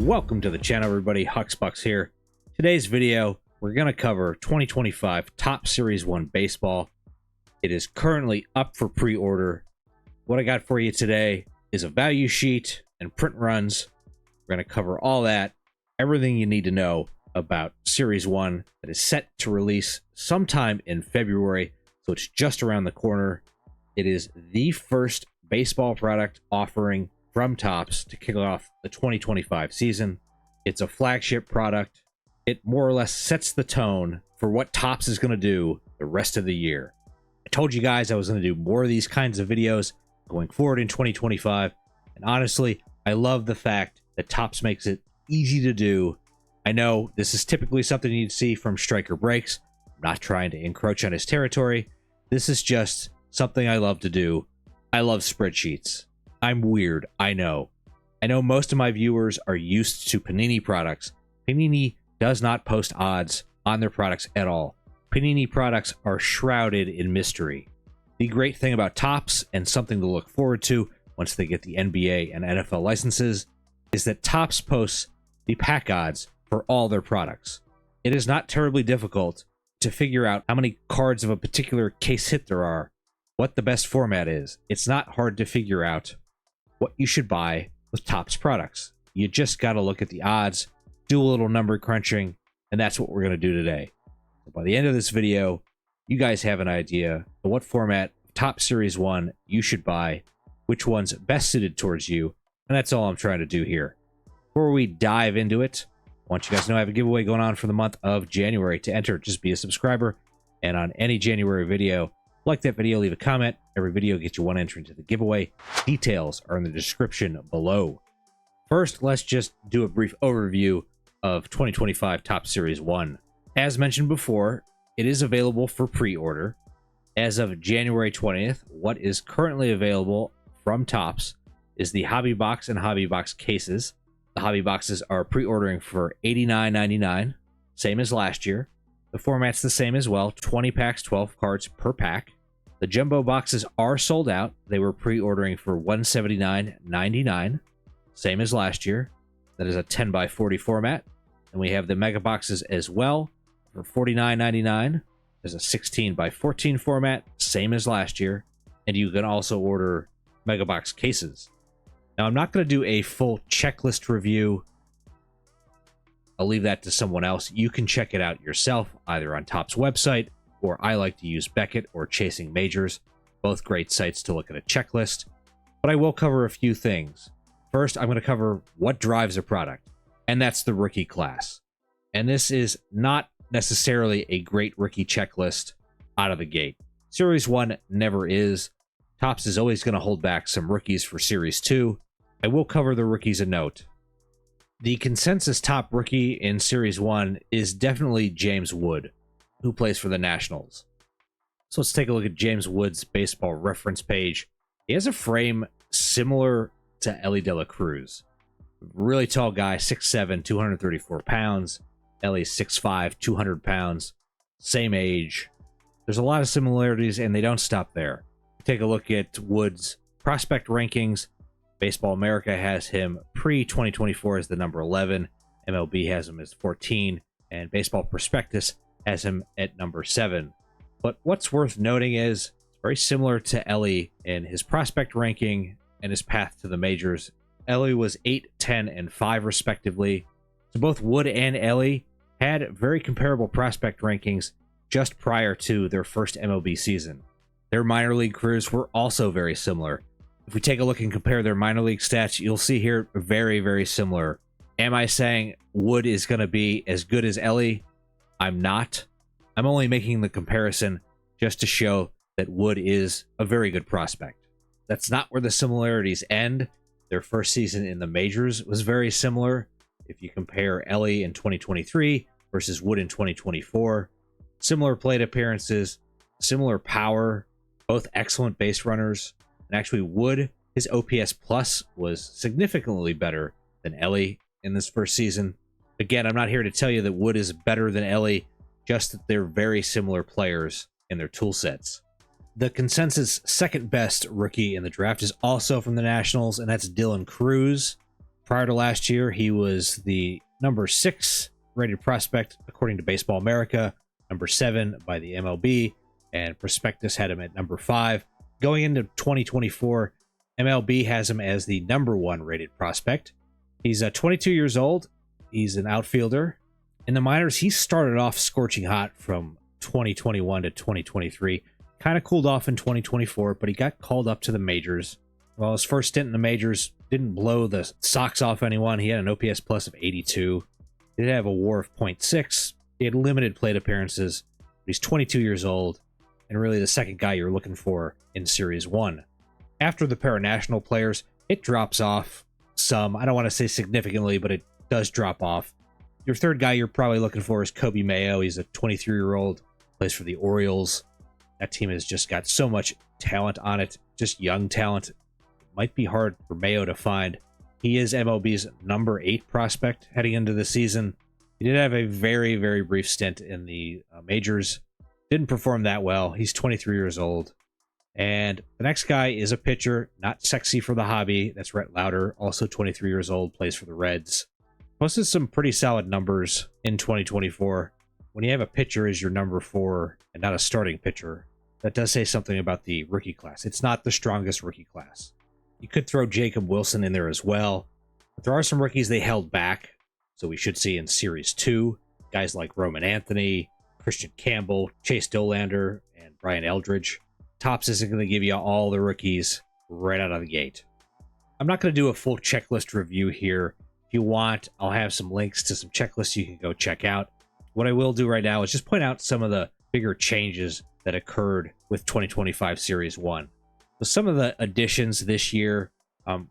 Welcome to the channel, everybody. Huxbucks here. Today's video, we're going to cover 2025 Topps Series 1 Baseball. It is currently up for pre-order. What I got for you today is a value sheet and print runs. We're going to cover all that, everything you need to know about Series 1 that is set to release sometime in February, so it's just around the corner. It is the first baseball product offering from Topps to kick off the 2025 season. It's a flagship product. It more or less sets the tone for what Topps is going to do the rest of the year. I told you guys I was going to do more of these kinds of videos going forward in 2025, and honestly, I love the fact that Topps makes it easy to do. I know this is typically something you'd see from Striker Breaks. I'm not trying to encroach on his territory. This is just something I love to do. I love spreadsheets. I'm weird, I know. I know most of my viewers are used to Panini products. Panini does not post odds on their products at all. Panini products are shrouded in mystery. The great thing about Topps, and something to look forward to once they get the NBA and NFL licenses, is that Topps posts the pack odds for all their products. It is not terribly difficult to figure out how many cards of a particular case hit there are, what the best format is. It's not hard to figure out what you should buy with Topps products. You just got to look at the odds, do a little number crunching, and that's what we're going to do today. By the end of this video, you guys have an idea of what format of Topps Series 1 you should buy, which one's best suited towards you, and that's all I'm trying to do here. Before we dive into it, I want you guys to know I have a giveaway going on for the month of January. To enter, just be a subscriber, and on any January video, like that video, leave a comment. Every video gets you one entry into the giveaway. Details are in the description below. First, let's just do a brief overview of 2025 Topps Series 1. As mentioned before, it is available for pre-order. As of January 20th, what is currently available from Topps is the Hobby Box and Hobby Box cases. The Hobby Boxes are pre-ordering for $89.99, same as last year. The format's the same as well, 20 packs, 12 cards per pack. The jumbo boxes are sold out. They were pre-ordering for $179.99, same as last year. That is a 10 by 40 format. And we have the mega boxes as well for $49.99. There's a 16 by 14 format, same as last year. And you can also order mega box cases. Now, I'm not going to do a full checklist review. I'll leave that to someone else. You can check it out yourself, either on Topps website, or I like to use Beckett or Chasing Majors, both great sites to look at a checklist. But I will cover a few things. First, I'm going to cover what drives a product, and that's the rookie class. And this is not necessarily a great rookie checklist out of the gate. Series 1 never is. Topps is always going to hold back some rookies for Series 2. I will cover the rookies a note. The consensus top rookie in Series 1 is definitely James Wood, who plays for the Nationals. So let's take a look at James Wood's baseball reference page. He has a frame similar to Elly De La Cruz. Really tall guy, 6'7", 234 pounds. Elly's 6'5", 200 pounds. Same age. There's a lot of similarities, and they don't stop there. Take a look at Wood's prospect rankings. Baseball America has him pre-2024 as the number 11. MLB has him as 14. And Baseball Prospectus has him at number 7. But what's worth noting is it's very similar to Elly in his prospect ranking and his path to the majors. Elly was 8, 10, and 5 respectively. So both Wood and Elly had very comparable prospect rankings just prior to their first MLB season. Their minor league careers were also very similar. If we take a look and compare their minor league stats, you'll see here very, very similar. Am I saying Wood is going to be as good as Elly? I'm not. I'm only making the comparison just to show that Wood is a very good prospect. That's not where the similarities end. Their first season in the majors was very similar. If you compare Elly in 2023 versus Wood in 2024, similar plate appearances, similar power, both excellent base runners. And actually, Wood, his OPS plus was significantly better than Elly in this first season. Again, I'm not here to tell you that Wood is better than Elly, just that they're very similar players in their tool sets. The consensus second best rookie in the draft is also from the Nationals, and that's Dylan Crews. Prior to last year, he was the number 6 rated prospect according to Baseball America, number 7 by the MLB, and Prospectus had him at number 5. Going into 2024, MLB has him as the number 1 rated prospect. He's 22 years old. He's an outfielder. In the minors, he started off scorching hot from 2021 to 2023. Kind of cooled off in 2024, but he got called up to the majors. Well, his first stint in the majors didn't blow the socks off anyone. He had an OPS plus of 82. He did have a WAR of 0.6. He had limited plate appearances. He's 22 years old, and really the second guy you're looking for in Series 1. After the paranational players, it drops off some. I don't want to say significantly, but it does drop off. Your third guy you're probably looking for is Kobe Mayo. He's a 23-year-old, plays for the Orioles. That team has just got so much talent on it, just young talent. It might be hard for Mayo to find. He is MLB's number 8 prospect heading into the season. He did have a very, very brief stint in the majors. Didn't perform that well. He's 23 years old. And the next guy is a pitcher, not sexy for the hobby. That's Rhett Lauder, also 23 years old, plays for the Reds. Posted some pretty solid numbers in 2024. When you have a pitcher as your number 4 and not a starting pitcher, that does say something about the rookie class. It's not the strongest rookie class. You could throw Jacob Wilson in there as well. But there are some rookies they held back, so we should see in Series 2. Guys like Roman Anthony, Christian Campbell, Chase Dollander, and Brian Eldridge. Topps isn't going to give you all the rookies right out of the gate. I'm not going to do a full checklist review here. If you want, I'll have some links to some checklists you can go check out. What I will do right now is just point out some of the bigger changes that occurred with 2025 Series 1. So some of the additions this year,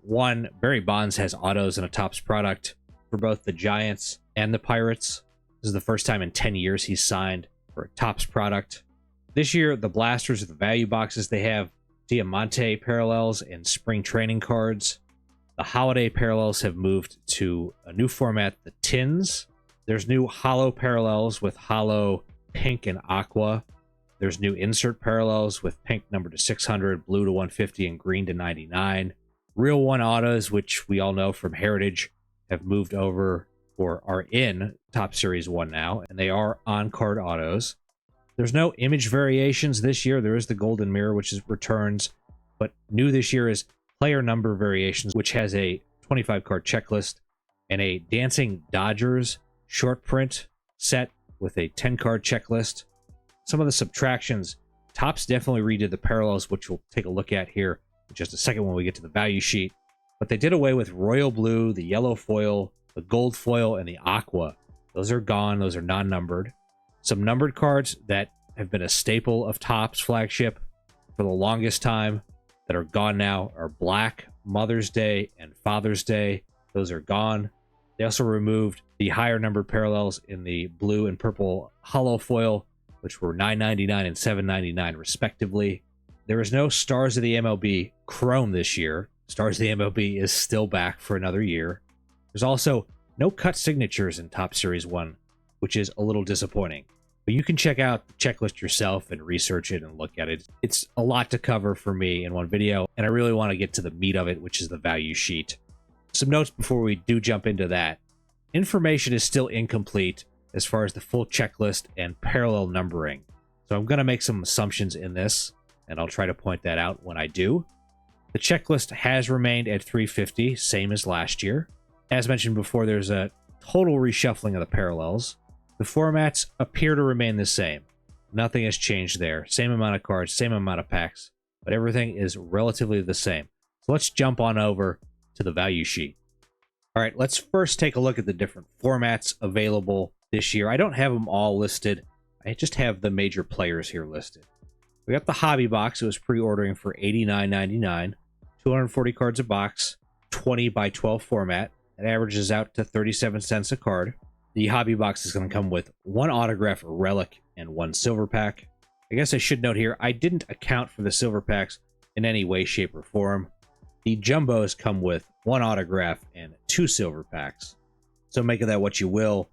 one, Barry Bonds has autos in a Topps product for both the Giants and the Pirates. This is the first time in 10 years he's signed for a Topps product. This year, the Blasters, the value boxes, they have Diamante parallels and spring training cards. The holiday parallels have moved to a new format, the tins. There's new holo parallels with holo pink and aqua. There's new insert parallels with pink numbered to 600, blue to 150, and green to 99. Real One autos, which we all know from Heritage, have moved over or are in Topps Series 1 now, and they are on-card autos. There's no image variations this year. There is the Golden Mirror, which is returns, but new this year is player number variations, which has a 25-card checklist, and a Dancing Dodgers short print set with a 10-card checklist. Some of the subtractions, Topps definitely redid the parallels, which we'll take a look at here in just a second when we get to the value sheet. But they did away with Royal Blue, the Yellow Foil, the Gold Foil, and the Aqua. Those are gone. Those are non-numbered. Some numbered cards that have been a staple of Topps flagship for the longest time that are gone now are Black, Mother's Day, and Father's Day. Those are gone. They also removed the higher numbered parallels in the blue and purple holo foil, which were $9.99 and $7.99 respectively. There is no Stars of the MLB Chrome this year. Stars of the MLB is still back for another year. There's also no cut signatures in Topps Series 1, which is a little disappointing. But you can check out the checklist yourself and research it and look at it. It's a lot to cover for me in one video, and I really want to get to the meat of it, which is the value sheet. Some notes before we do jump into that. Information is still incomplete as far as the full checklist and parallel numbering. So I'm going to make some assumptions in this, and I'll try to point that out when I do. The checklist has remained at 350, same as last year. As mentioned before, there's a total reshuffling of the parallels. The formats appear to remain the same. Nothing has changed there. Same amount of cards, same amount of packs, but everything is relatively the same. So let's jump on over to the value sheet. All right, let's first take a look at the different formats available this year. I don't have them all listed. I just have the major players here listed. We got the hobby box. It was pre-ordering for $89.99, 240 cards a box, 20 by 12 format. It averages out to 37 cents a card. The hobby box is going to come with one autograph relic and one silver pack. I guess I should note here, I didn't account for the silver packs in any way, shape, or form. The jumbos come with one autograph and 2 silver packs. So make of that what you will.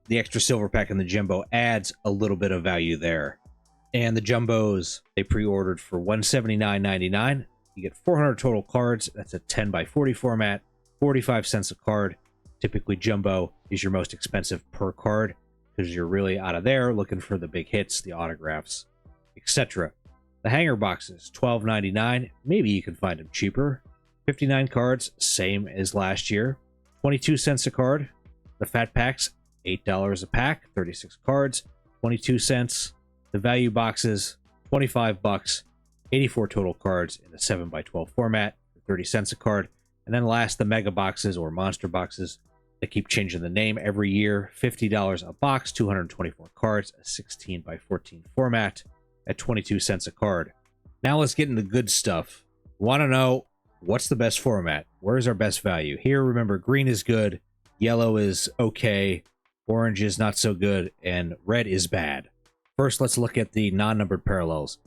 The extra silver pack in the jumbo adds a little bit of value there. And the jumbos, they pre-ordered for $179.99. You get 400 total cards. That's a 10 by 40 format. 45 cents a card. Typically, jumbo is your most expensive per card because you're really out of there looking for the big hits, the autographs, etc. The hanger boxes, $12.99. Maybe you can find them cheaper. 59 cards, same as last year. 22 cents a card. The fat packs, $8 a pack, 36 cards, 22 cents. The value boxes, 25 bucks, 84 total cards in the 7x12 format, 30 cents a card. And then last, the mega boxes or monster boxes. They keep changing the name every year. $50 a box, 224 cards, a 16x14 format at 22 cents a card. Now let's get into good stuff. Want to know what's the best format? Where's our best value? Here, remember, green is good, yellow is okay, orange is not so good, and red is bad. First, let's look at the non-numbered parallels.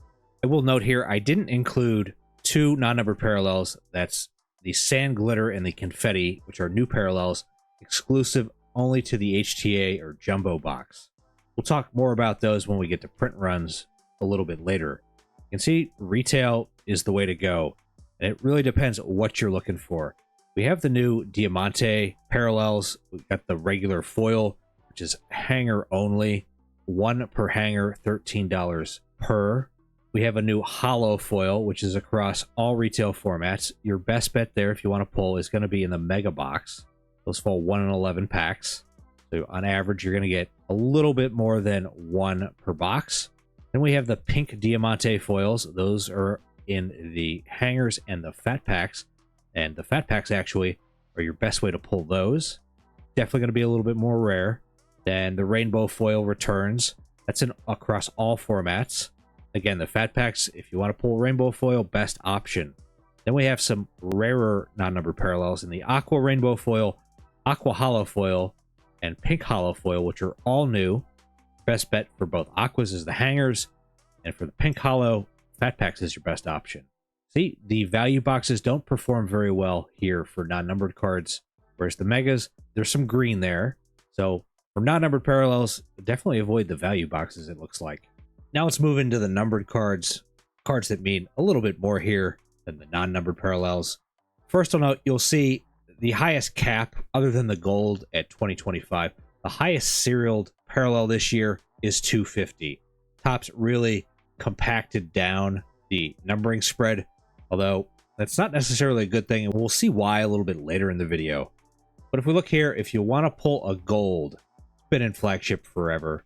I will note here, I didn't include two non-numbered parallels. That's the sand glitter and the confetti, which are new parallels, exclusive only to the HTA or jumbo box. We'll talk more about those when we get to print runs a little bit later. You can see retail is the way to go, and it really depends what you're looking for. We have the new Diamante parallels. We've got the regular foil, which is hanger only, one per hanger, $13 per. We have a new hollow foil, which is across all retail formats. Your best bet there, if you want to pull, is going to be in the mega box. Those fall 1 in 11 packs. So on average, you're going to get a little bit more than one per box. Then we have the pink Diamante foils. Those are in the hangers and the fat packs. And the fat packs actually are your best way to pull those. Definitely going to be a little bit more rare than the rainbow foil returns. That's in across all formats. Again, the fat packs, if you want to pull rainbow foil, best option. Then we have some rarer non-numbered parallels in the aqua rainbow foil, aqua hollow foil, and pink hollow foil, which are all new. Best bet for both aquas is the hangers, and for the pink hollow, fat packs is your best option. See, the value boxes don't perform very well here for non-numbered cards, whereas the megas, there's some green there. So for non-numbered parallels, definitely avoid the value boxes, it looks like. Now let's move into the numbered cards, cards that mean a little bit more here than the non-numbered parallels. First, I'll note you'll see the highest cap, other than the gold at 2025, the highest serialed parallel this year is 250. Topps really compacted down the numbering spread, although that's not necessarily a good thing, and we'll see why a little bit later in the video. But if we look here, if you want to pull a gold, it's been in flagship forever.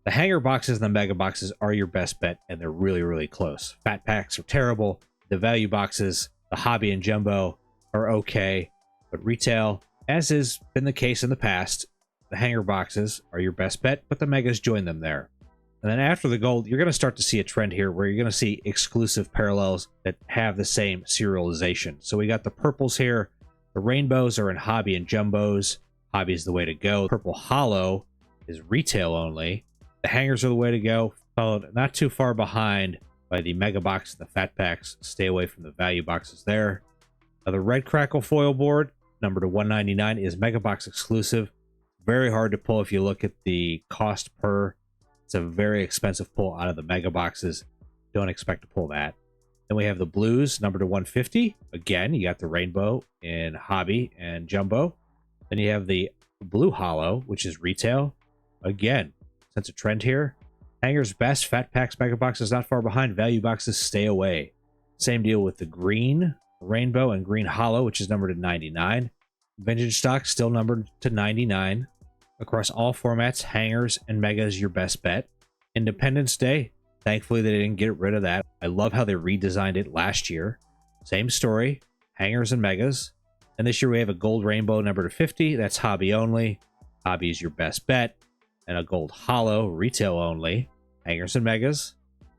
The hanger boxes and the mega boxes are your best bet, and they're really, really close. Fat packs are terrible. The value boxes, the hobby and jumbo, are okay, but retail, as has been the case in the past, the hanger boxes are your best bet, but the megas join them there. And then after the gold, you're going to start to see a trend here where you're going to see exclusive parallels that have the same serialization. So we got the purples here. The rainbows are in hobby and jumbos. Hobby is the way to go. Purple hollow is retail only. The hangers are the way to go, followed not too far behind by the mega box and the fat packs. Stay away from the value boxes there. Now the red crackle foil board, numbered to $199, is mega box exclusive. Very hard to pull if you look at the cost per. It's a very expensive pull out of the mega boxes. Don't expect to pull that. Then we have the blues, numbered to 150. Again, you got the rainbow in hobby and jumbo. Then you have the blue hollow, which is retail. Again, sense a trend here. Hangers best, fat packs, mega boxes not far behind. Value boxes stay away. Same deal with the green rainbow and green hollow, which is numbered to 99. Vintage stock still numbered to 99. Across all formats, hangers and megas your best bet. Independence Day, thankfully they didn't get rid of that. I love how they redesigned it last year. Same story, hangers and megas. And this year we have a gold rainbow numbered to 50. That's hobby only. Hobby is your best bet. And a gold hollow, retail only. Hangers and megas.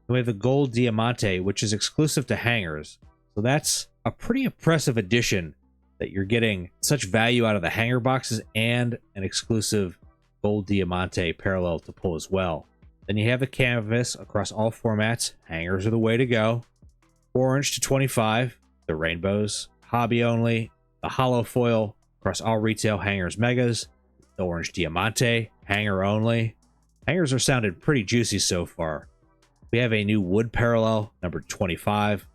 And we have the gold Diamante, which is exclusive to hangers. So that's a pretty impressive addition, that you're getting such value out of the hanger boxes and an exclusive gold Diamante parallel to pull as well. Then you have the canvas across all formats. Hangers are the way to go. Orange to 25. The rainbows, hobby only. The hollow foil across all retail, hangers, megas. The orange Diamante, hanger only. Hangers are sounded pretty juicy so far. We have a new wood parallel, numbered 25,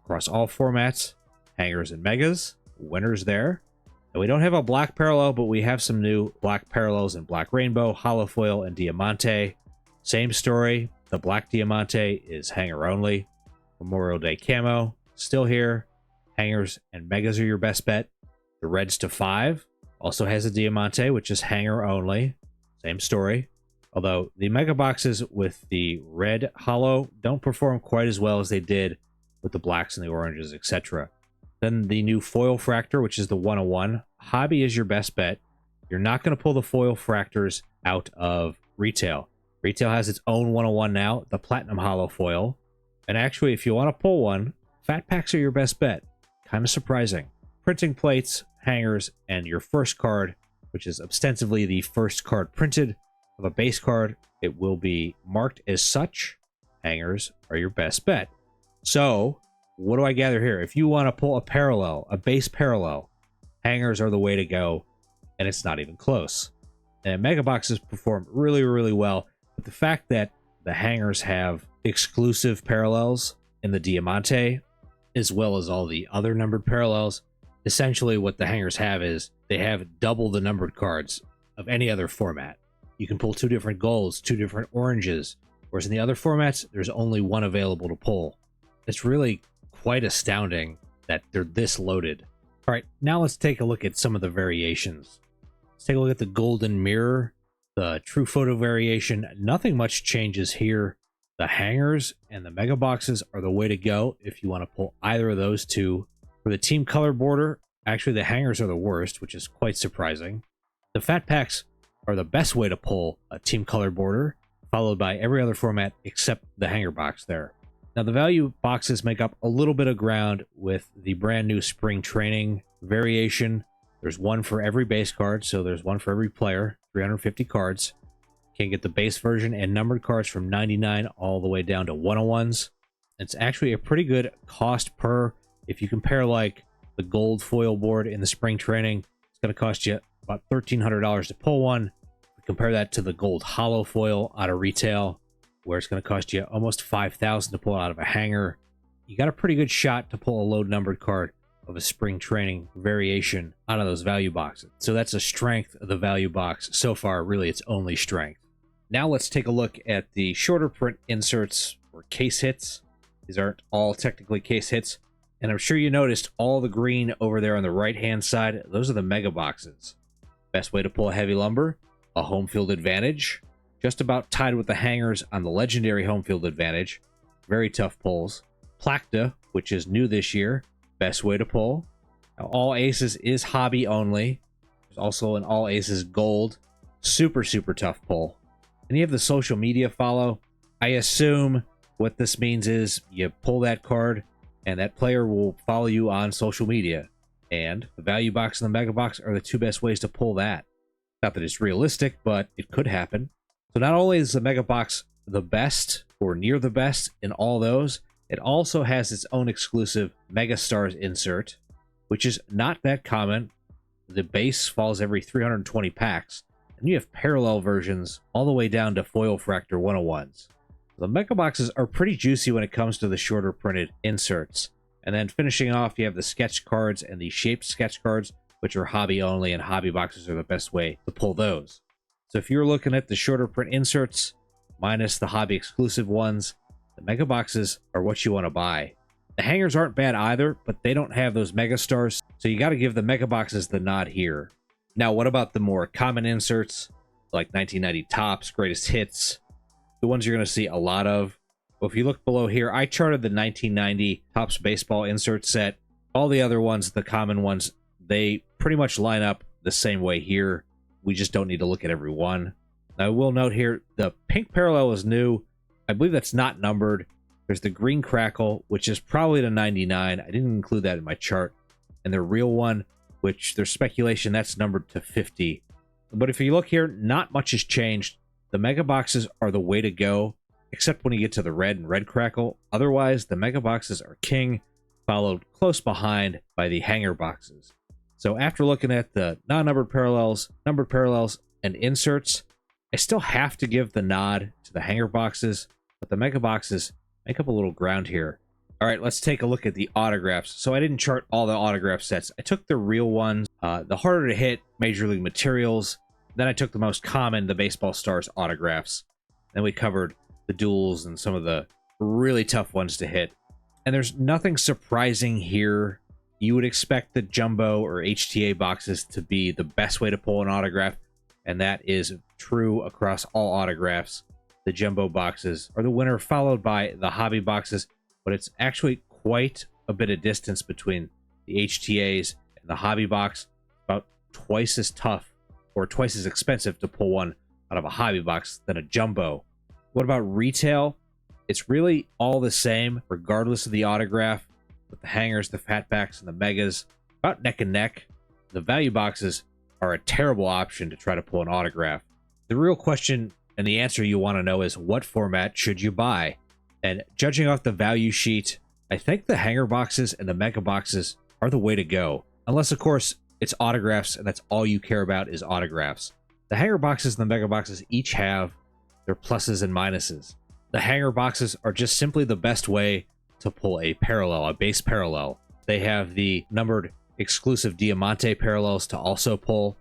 across all formats, hangers and megas. winners there. And we don't have a black parallel, but we have some new black parallels in Black Rainbow, Holofoil, and Diamante. Same story. The black Diamante is hanger only. Memorial Day camo, still here. Hangers and megas are your best bet. The reds to 5 also has a Diamante, which is hanger only. Same story. Although the mega boxes with the red holo don't perform quite as well as they did with the blacks and the oranges, etc. Then the new foil fractor, which is the 101. Hobby is your best bet. You're not going to pull the foil fractors out of retail. Retail has its own 101 now, the platinum holo foil. And actually, if you want to pull one, fat packs are your best bet. Kind of surprising. Printing plates, hangers, and your first card, which is ostensibly the first card printed of a base card. It will be marked as such. Hangers are your best bet. So, what do I gather here? If you want to pull a parallel, a base parallel, hangers are the way to go, and it's not even close. And mega boxes perform really, really well, but the fact that the hangers have exclusive parallels in the Diamante, as well as all the other numbered parallels, essentially what the hangers have is they have double the numbered cards of any other format. You can pull 2 different golds, 2 different oranges, whereas in the other formats, there's only one available to pull. It's really quite astounding that they're this loaded. All right, now let's take a look at some of the variations. Let's take a look at the golden mirror, the true photo variation. Nothing much changes here. The hangers and the mega boxes are the way to go if you want to pull either of those two. For the team color border, actually the hangers are the worst, which is quite surprising. The fat packs are the best way to pull a team color border, followed by every other format except the hanger box there. Now the value boxes make up a little bit of ground with the brand new spring training variation. There's one for every base card, so there's one for every player, 350 cards. Can get the base version and numbered cards from 99 all the way down to 101s. It's actually a pretty good cost per. If you compare like the gold foil board in the spring training, it's going to cost you about $1,300 to pull one. Compare that to the gold holo foil out of retail, where it's going to cost you almost $5,000 to pull out of a hanger. You got a pretty good shot to pull a low numbered card of a spring training variation out of those value boxes. So that's a strength of the value box. So far, really, it's only strength. Now let's take a look at the shorter print inserts or case hits. These aren't all technically case hits. And I'm sure you noticed all the green over there on the right-hand side. Those are the mega boxes. Best way to pull a heavy lumber, a home field advantage. Just about tied with the hangers on the legendary home field advantage. Very tough pulls. Placta, which is new this year. Best way to pull. Now, all aces is hobby only. There's also an all aces gold. Super, super tough pull. And you have the social media follow. I assume what this means is you pull that card and that player will follow you on social media. And the value box and the mega box are the 2 best ways to pull that. Not that it's realistic, but it could happen. So not only is the mega box the best or near the best in all those, it also has its own exclusive Mega Stars insert, which is not that common. The base falls every 320 packs, and you have parallel versions all the way down to foil fractor 101s. The mega boxes are pretty juicy when it comes to the shorter printed inserts. And then finishing off, you have the sketch cards and the shaped sketch cards, which are hobby only, and hobby boxes are the best way to pull those. So if you're looking at the shorter print inserts, minus the hobby exclusive ones, the mega boxes are what you want to buy. The hangers aren't bad either, but they don't have those mega stars, so you got to give the mega boxes the nod here. Now, what about the more common inserts, like 1990 Topps, Greatest Hits, the ones you're going to see a lot of? Well, if you look below here, I charted the 1990 Topps baseball insert set. All the other ones, the common ones, they pretty much line up the same way here. We just don't need to look at every one. Now, I will note here, the pink parallel is new. I believe that's not numbered. There's the green crackle, which is probably the 99. I didn't include that in my chart. And the real one, which there's speculation that's numbered to 50. But if you look here, not much has changed. The mega boxes are the way to go, except when you get to the red and red crackle. Otherwise, the mega boxes are king, followed close behind by the hanger boxes. So after looking at the non-numbered parallels, numbered parallels, and inserts, I still have to give the nod to the hanger boxes, but the mega boxes make up a little ground here. All right, let's take a look at the autographs. So I didn't chart all the autograph sets. I took the real ones, the harder to hit Major League Materials. Then I took the most common, the Baseball Stars autographs. Then we covered the duels and some of the really tough ones to hit. And there's nothing surprising here. You would expect the jumbo or HTA boxes to be the best way to pull an autograph, and that is true across all autographs. The jumbo boxes are the winner, followed by the hobby boxes, but it's actually quite a bit of distance between the HTAs and the hobby box. About twice as tough or twice as expensive to pull one out of a hobby box than a jumbo. What about retail? It's really all the same, regardless of the autograph, with the hangers, the fat packs, and the megas about neck and neck. The value boxes are a terrible option to try to pull an autograph. The real question and the answer you want to know is, what format should you buy? And judging off the value sheet, I think the hanger boxes and the mega boxes are the way to go. Unless, of course, it's autographs and that's all you care about is autographs. The hanger boxes and the mega boxes each have their pluses and minuses. The hanger boxes are just simply the best way to pull a parallel, a base parallel. They have the numbered exclusive Diamante parallels to also pull,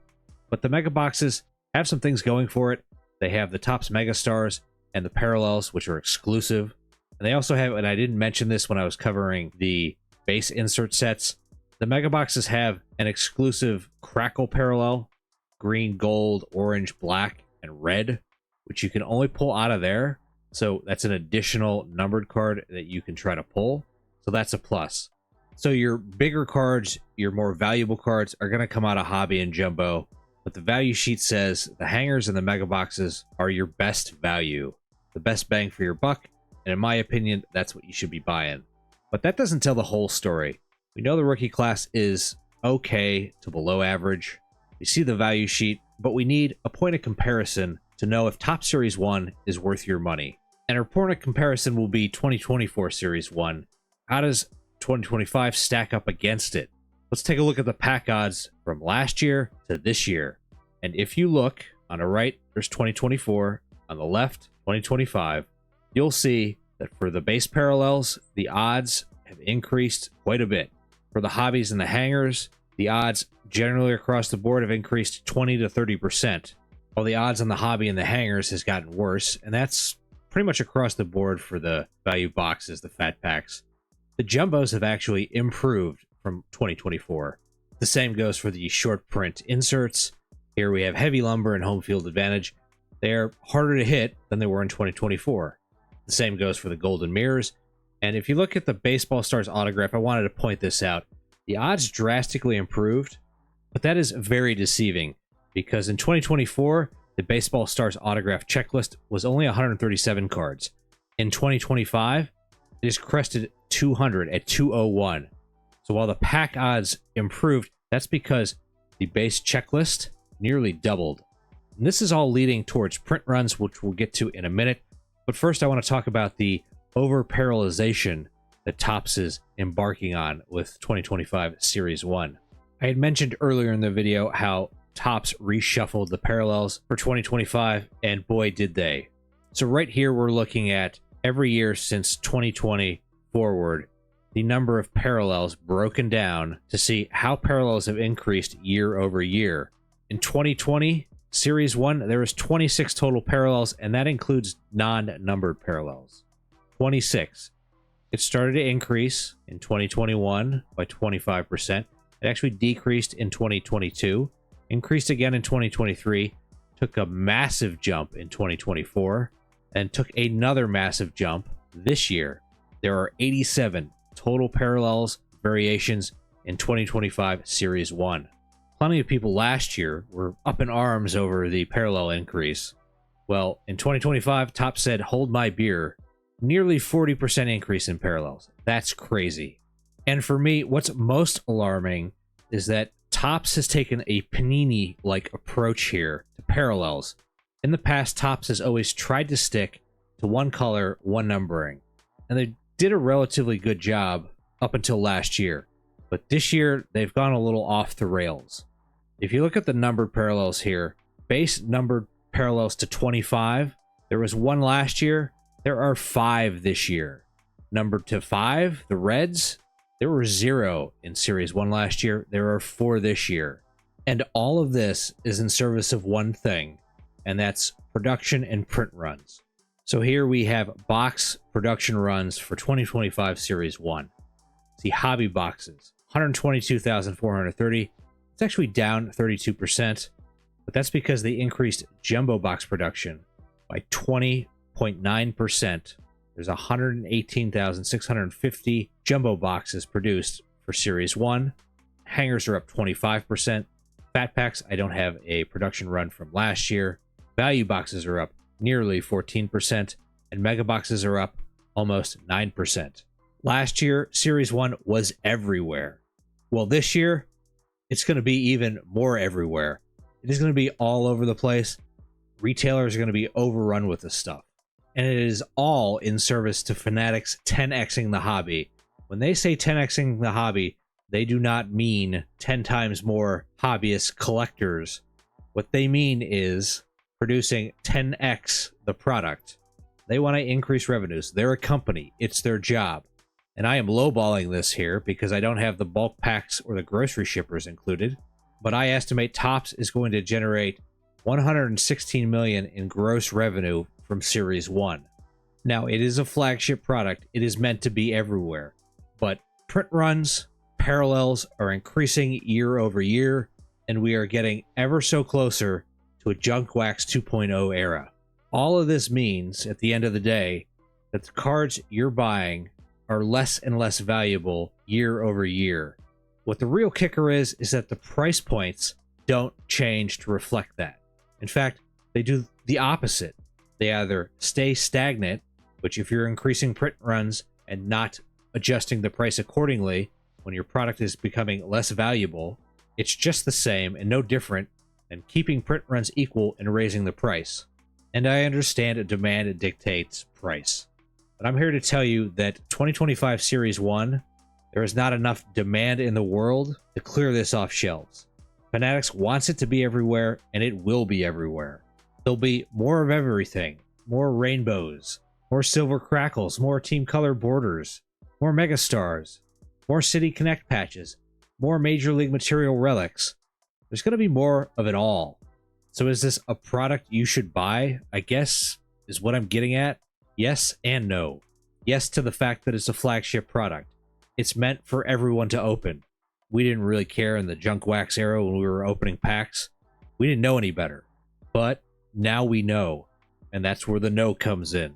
but the mega boxes have some things going for it. They have the Topps Mega Stars and the parallels, which are exclusive. And they also have, and I didn't mention this when I was covering the base insert sets, the mega boxes have an exclusive Crackle parallel, green, gold, orange, black, and red, which you can only pull out of there. So that's an additional numbered card that you can try to pull. So that's a plus. So your bigger cards, your more valuable cards are going to come out of hobby and jumbo. But the value sheet says the hangers and the mega boxes are your best value, the best bang for your buck. And in my opinion, that's what you should be buying. But that doesn't tell the whole story. We know the rookie class is okay to below average. We see the value sheet, but we need a point of comparison to know if Topps Series 1 is worth your money. And our point of comparison will be 2024 Series 1. How does 2025 stack up against it? Let's take a look at the pack odds from last year to this year. And if you look on the right, there's 2024. On the left, 2025. You'll see that for the base parallels, the odds have increased quite a bit. For the hobbies and the hangers, the odds generally across the board have increased 20 to 30%. While the odds on the hobby and the hangers has gotten worse, and that's pretty much across the board for the value boxes, the fat packs. The jumbos have actually improved from 2024. The same goes for the short print inserts. Here we have heavy lumber and home field advantage. They're harder to hit than they were in 2024. The same goes for the golden mirrors. And if you look at the Baseball Stars autograph, I wanted to point this out. The odds drastically improved, but that is very deceiving because in 2024, the Baseball Stars autograph checklist was only 137 cards. In 2025, it is crested 200 at 201. So while the pack odds improved, that's because the base checklist nearly doubled. And this is all leading towards print runs, which we'll get to in a minute. But first, I want to talk about the over-parallelization that Topps is embarking on with 2025 Series 1. I had mentioned earlier in the video how Topps reshuffled the parallels for 2025, and boy, did they. So right here, we're looking at every year since 2020 forward, the number of parallels broken down to see how parallels have increased year over year. In 2020, Series 1, there was 26 total parallels, and that includes non-numbered parallels. 26. It started to increase in 2021 by 25%. It actually decreased in 2022, increased again in 2023, took a massive jump in 2024, and took another massive jump this year. There are 87 total parallels variations in 2025 Series 1. Plenty of people last year were up in arms over the parallel increase. Well, in 2025, Topps said, hold my beer. Nearly 40% increase in parallels. That's crazy. And for me, what's most alarming is that Topps has taken a Panini-like approach here to parallels. In the past, Topps has always tried to stick to one color, one numbering. And they did a relatively good job up until last year. But this year, they've gone a little off the rails. If you look at the numbered parallels here, base numbered parallels to 25, there was one last year. There are 5 this year. number to 5, the Reds, there were 0 in Series 1 last year. There are 4 this year. And all of this is in service of one thing, and that's production and print runs. So here we have box production runs for 2025 Series 1. See, hobby boxes, 122,430. It's actually down 32%, but that's because they increased jumbo box production by 20.9%. There's 118,650 jumbo boxes produced for Series 1. Hangers are up 25%. Fat packs, I don't have a production run from last year. Value boxes are up nearly 14%, and mega boxes are up almost 9%. Last year, Series 1 was everywhere. Well, this year, it's going to be even more everywhere. It is going to be all over the place. Retailers are going to be overrun with this stuff. And it is all in service to Fanatics 10xing the hobby. When they say 10xing the hobby, they do not mean 10 times more hobbyist collectors. What they mean is producing 10x the product. They want to increase revenues. They're a company. It's their job. And I am lowballing this here because I don't have the bulk packs or the grocery shippers included. But I estimate Topps is going to generate $116 million in gross revenue from Series 1. Now, it is a flagship product. It is meant to be everywhere. But print runs, parallels are increasing year over year, and we are getting ever so closer to a Junk Wax 2.0 era. All of this means, at the end of the day, that the cards you're buying are less and less valuable year over year. What the real kicker is that the price points don't change to reflect that. In fact, they do the opposite. They either stay stagnant, which if you're increasing print runs and not adjusting the price accordingly, when your product is becoming less valuable, it's just the same and no different than keeping print runs equal and raising the price. And I understand a demand dictates price. But I'm here to tell you that 2025 Series 1, there is not enough demand in the world to clear this off shelves. Fanatics wants it to be everywhere, and it will be everywhere. There'll be more of everything, more rainbows, more silver crackles, more team color borders, more megastars, more City Connect patches, more Major League material relics. There's going to be more of it all. So is this a product you should buy? I guess is what I'm getting at. Yes and no. Yes to the fact that it's a flagship product. It's meant for everyone to open. We didn't really care in the Junk Wax era when we were opening packs. We didn't know any better. But now we know, and that's where the no comes in.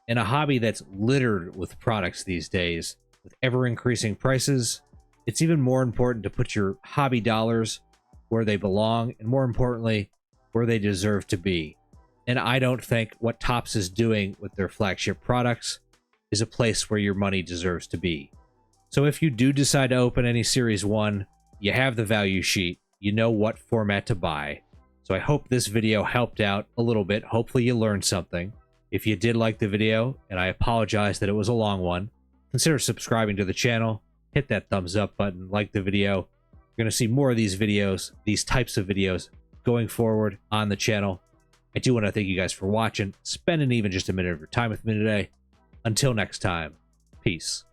In a hobby that's littered with products these days, with ever-increasing prices, it's even more important to put your hobby dollars where they belong, and more importantly, where they deserve to be. And I don't think what Topps is doing with their flagship products is a place where your money deserves to be. So if you do decide to open any Series 1, you have the value sheet, you know what format to buy. So I hope this video helped out a little bit. Hopefully you learned something. If you did like the video, and I apologize that it was a long one, consider subscribing to the channel, hit that thumbs up button, like the video. You're going to see more of these videos, these types of videos, going forward on the channel. I do want to thank you guys for watching, spending even just a minute of your time with me today. Until next time, peace.